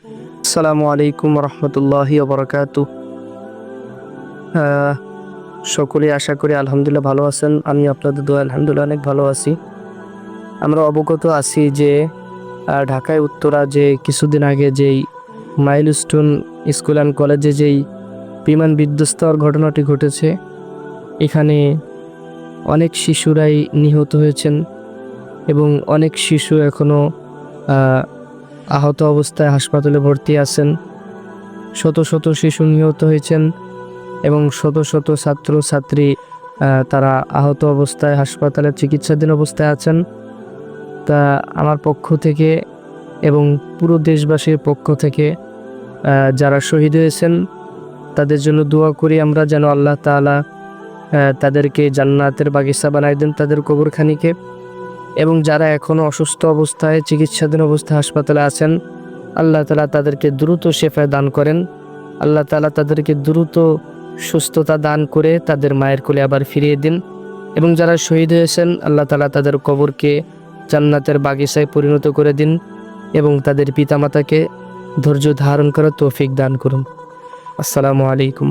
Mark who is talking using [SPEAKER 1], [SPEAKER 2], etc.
[SPEAKER 1] আসসালামু আলাইকুম রহমতুল্লাহি ওবরাকাতুহ। সকলে আশা করি আলহামদুলিল্লাহ ভালো আছেন। আমি আপনাদের দোয়া আলহামদুলিল্লাহ অনেক ভালো আছি। আমরা অবগত আছি যে ঢাকায় উত্তরা যে কিছুদিন আগে যেই মাইলস্টোন স্কুল অ্যান্ড কলেজে যেই বিমান বিধ্বস্ত হওয়ার ঘটনাটি ঘটেছে, এখানে অনেক শিশুরাই নিহত হয়েছেন এবং অনেক শিশু এখনও আহত অবস্থায় হাসপাতালে ভর্তি আছেন। শত শত শিশু নিহত হয়েছেন এবং শত শত ছাত্র ছাত্রী তারা আহত অবস্থায় হাসপাতালে চিকিৎসাধীন অবস্থায় আছেন। তা আমার পক্ষ থেকে এবং পুরো দেশবাসীর পক্ষ থেকে যারা শহীদ হয়েছেন তাদের জন্য দোয়া করি আমরা, যেন আল্লাহ তাআলা তাদেরকে জান্নাতের বাগিচা বানায় দেন তাদের কবরখানিকে। এবং যারা এখনও অসুস্থ অবস্থায় চিকিৎসাধীন অবস্থায় হাসপাতালে আছেন, আল্লাহ তাআলা তাদেরকে দ্রুত শেফা দান করেন। আল্লাহ তাআলা তাদেরকে দ্রুত সুস্থতা দান করে তাদের মায়ের কোলে আবার ফিরিয়ে দিন। এবং যারা শহীদ হয়েছেন, আল্লাহ তাআলা তাদের কবরকে জান্নাতের বাগিচায় পরিণত করে দিন এবং তাদের পিতামাতাকে ধৈর্য ধারণ করার তৌফিক দান করুন। আসসালামু আলাইকুম।